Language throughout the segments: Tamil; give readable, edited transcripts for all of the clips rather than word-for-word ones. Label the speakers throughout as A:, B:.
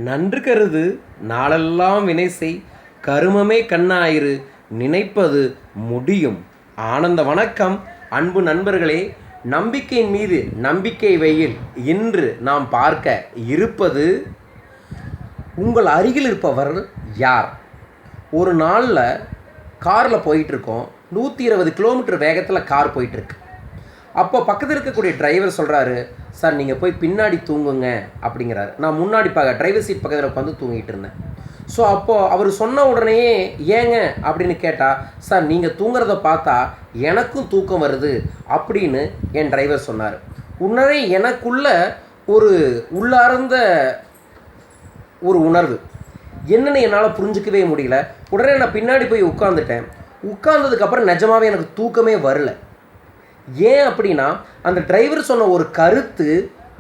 A: நன்று கருது நாளெல்லாம் வினைசெய் கருமமே கண்ணாயிரு நினைப்பது முடியும். ஆனந்த வணக்கம் அன்பு நண்பர்களே. நம்பிக்கையின் மீது நம்பிக்கை வையில் இன்று நாம் பார்க்க இருப்பது, உங்கள் அருகில் இருப்பவர் யார்? ஒரு நாளில் காரில் போயிட்டுருக்கோம். 120 கிலோமீட்டர் வேகத்தில் கார் போயிட்டுருக்கு. அப்போ பக்கத்தில் இருக்கக்கூடிய டிரைவர் சொல்கிறாரு, சார் நீங்கள் போய் பின்னாடி தூங்குங்க அப்படிங்கிறாரு. நான் முன்னாடி டிரைவர் சீட் பக்கத்தில் உட்காந்து தூங்கிட்டு இருந்தேன். ஸோ அப்போது அவர் சொன்ன உடனேயே ஏங்க அப்படின்னு கேட்டால், சார் நீங்கள் தூங்குறத பார்த்தா எனக்கும் தூக்கம் வருது அப்படின்னு என் டிரைவர் சொன்னார். உடனே எனக்குள்ள ஒரு உள்ளார்ந்த ஒரு உணர்வு என்னென்னு என்னால் புரிஞ்சிக்கவே முடியல. உடனே நான் பின்னாடி போய் உட்காந்துட்டேன். உட்கார்ந்ததுக்கப்புறம் நிஜமாகவே எனக்கு தூக்கமே வரல. ஏன் அப்படின்னா, அந்த டிரைவர் சொன்ன ஒரு கருத்து,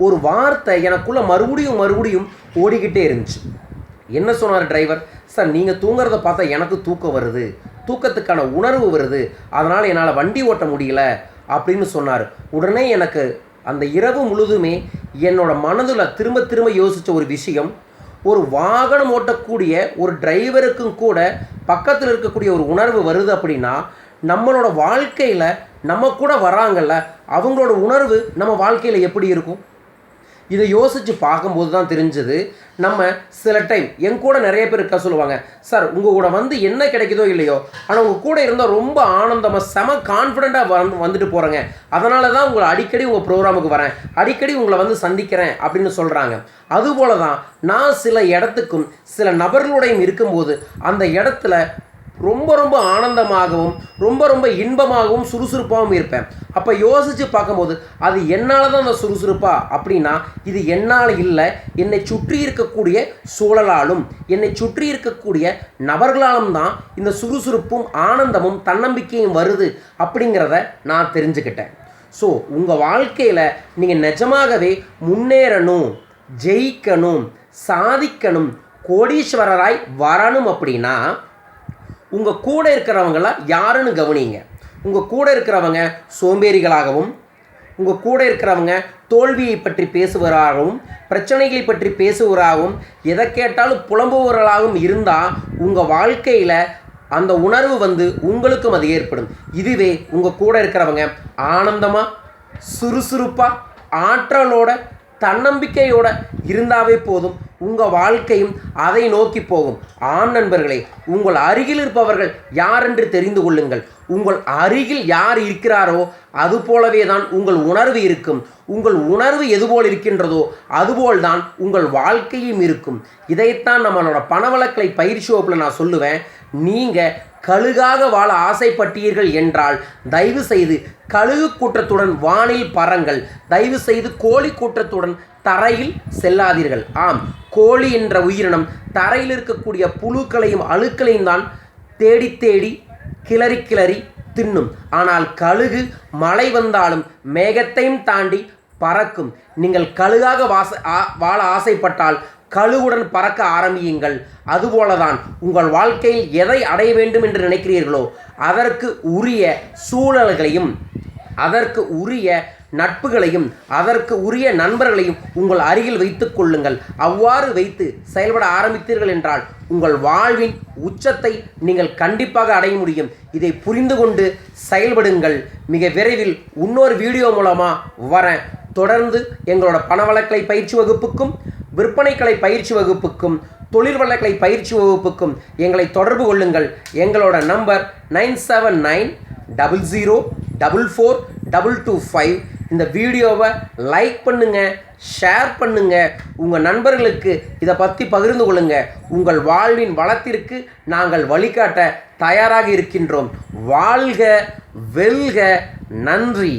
A: ஒரு வார்த்தை எனக்குள்ளே மறுபடியும் ஓடிக்கிட்டே இருந்துச்சு. என்ன சொன்னார் டிரைவர்? சார் நீங்கள் தூங்குறத பார்த்தா எனக்கு தூக்கம் வருது, தூக்கத்துக்கான உணர்வு வருது, அதனால் என்னால் வண்டி ஓட்ட முடியல அப்படின்னு சொன்னார். உடனே எனக்கு அந்த இரவு முழுதுமே என்னோட மனதில் திரும்ப யோசித்த ஒரு விஷயம், ஒரு வாகனம் ஓட்டக்கூடிய ஒரு டிரைவருக்கும் கூட பக்கத்தில் இருக்கக்கூடிய ஒரு உணர்வு வருது அப்படின்னா, நம்மளோட வாழ்க்கையில் நம்ம கூட வராங்கல்ல, அவங்களோட உணர்வு நம்ம வாழ்க்கையில் எப்படி இருக்கும்? இதை யோசித்து பார்க்கும்போது தான் தெரிஞ்சது. நம்ம சில டைம் என் கூட நிறைய பேர் இருக்க சொல்லுவாங்க, சார் உங்கள் கூட வந்து என்ன கிடைக்குதோ இல்லையோ, ஆனால் உங்கள் கூட இருந்தால் ரொம்ப ஆனந்தமாக செம கான்ஃபிடெண்ட்டாக வந்துட்டு போகிறேங்க, அதனால தான் உங்களை அடிக்கடி உங்கள் ப்ரோக்ராமுக்கு வரேன், அடிக்கடி உங்களை வந்து சந்திக்கிறேன் அப்படின்னு சொல்கிறாங்க. அதுபோல தான் நான் சில இடத்துக்கும் சில நபர்களுடையும் இருக்கும்போது அந்த இடத்துல ரொம்ப ஆனந்தமாகவும் ரொம்ப இன்பமாகவும் சுறுசுறுப்பாகவும் இருப்பேன். அப்போ யோசித்து பார்க்கும்போது அது என்னால் தான் அந்த சுறுசுறுப்பா அப்படின்னா, இது என்னால் இல்லை, என்னை சுற்றி இருக்கக்கூடிய சூழலாலும் என்னை சுற்றி இருக்கக்கூடிய நபர்களாலும் தான் இந்த சுறுசுறுப்பும் ஆனந்தமும் தன்னம்பிக்கையும் வருது அப்படிங்கிறத நான் தெரிஞ்சுக்கிட்டேன். ஸோ உங்கள் வாழ்க்கையில் நீங்கள் நிஜமாகவே முன்னேறணும், ஜெயிக்கணும், சாதிக்கணும், கோடீஸ்வரராய் வரணும் அப்படின்னா, உங்கள் கூட இருக்கிறவங்களாம் யாருன்னு கவனிங்க. உங்கள் கூட இருக்கிறவங்க சோம்பேறிகளாகவும், உங்கள் கூட இருக்கிறவங்க தோல்வியை பற்றி பேசுவராகவும், பிரச்சனைகளை பற்றி பேசுவராகவும், எதை கேட்டாலும் புலம்புவர்களாகவும் இருந்தால் உங்கள் வாழ்க்கையில் அந்த உணர்வு வந்து உங்களுக்கும் அது ஏற்படும். இதுவே உங்கள் கூட இருக்கிறவங்க ஆனந்தமாக, சுறுசுறுப்பாக, ஆற்றலோட, தன்னம்பிக்கையோடு இருந்தாவே போதும், உங்கள் வாழ்க்கையும் அதை நோக்கி போகும். ஆம் நண்பர்களே, உங்கள் அருகில் இருப்பவர்கள் யார் என்று தெரிந்து கொள்ளுங்கள். உங்கள் அருகில் யார் இருக்கிறாரோ அது போலவே தான் உங்கள் உணர்வு இருக்கும். உங்கள் உணர்வு எதுபோல் இருக்கின்றதோ அதுபோல் தான் உங்கள் வாழ்க்கையும் இருக்கும். இதைத்தான் நம்மளோட பணவளக்கலை பயிற்சி வகுப்பில் நான் சொல்லுவேன். நீங்கள் கழுகாக வாழ ஆசைப்பட்டீர்கள் என்றால் தயவு செய்து கழுகு கூட்டத்துடன் வானில் பறங்கள். தயவு செய்து கோழி கூட்டத்துடன் தரையில் செல்லாதீர்கள். ஆம், கோழி என்ற உயிரினம் தரையில் இருக்கக்கூடிய புழுக்களையும் அழுக்களையும் தான் தேடி கிளறி தின்னும். ஆனால் கழுகு மழை வந்தாலும் மேகத்தையும் தாண்டி பறக்கும். நீங்கள் கழுகாக வாழ ஆசைப்பட்டால் கழுகுடன் பறக்க ஆரம்பியுங்கள். அதுபோலதான் உங்கள் வாழ்க்கையில் எதை அடைய வேண்டும் என்று நினைக்கிறீர்களோ அதற்கு உரிய சூழல்களையும், அதற்கு உரிய நட்புகளையும், அதற்கு உரிய நண்பர்களையும் உங்கள் அருகில் வைத்து கொள்ளுங்கள். அவ்வாறு வைத்து செயல்பட ஆரம்பித்தீர்கள் என்றால் உங்கள் வாழ்வின் உச்சத்தை நீங்கள் கண்டிப்பாக அடைய முடியும். இதை புரிந்து கொண்டு செயல்படுங்கள். மிக விரைவில் இன்னொரு வீடியோ மூலமாக வரேன். தொடர்ந்து எங்களோட பணவளக்கலை பயிற்சி வகுப்புக்கும், விற்பனைக்கலை பயிற்சி வகுப்புக்கும், தொழில் வளக்கலை பயிற்சி வகுப்புக்கும் எங்களை தொடர்பு கொள்ளுங்கள். எங்களோட நம்பர் 9790044225. இந்த வீடியோவை லைக் பண்ணுங்கள், ஷேர் பண்ணுங்கள், உங்கள் நண்பர்களுக்கு இதை பற்றி பகிர்ந்து கொள்ளுங்கள். உங்கள் வாழ்வின் வளத்திற்கு நாங்கள் வழிகாட்ட தயாராக இருக்கின்றோம். வாழ்க, வெல்க, நன்றி.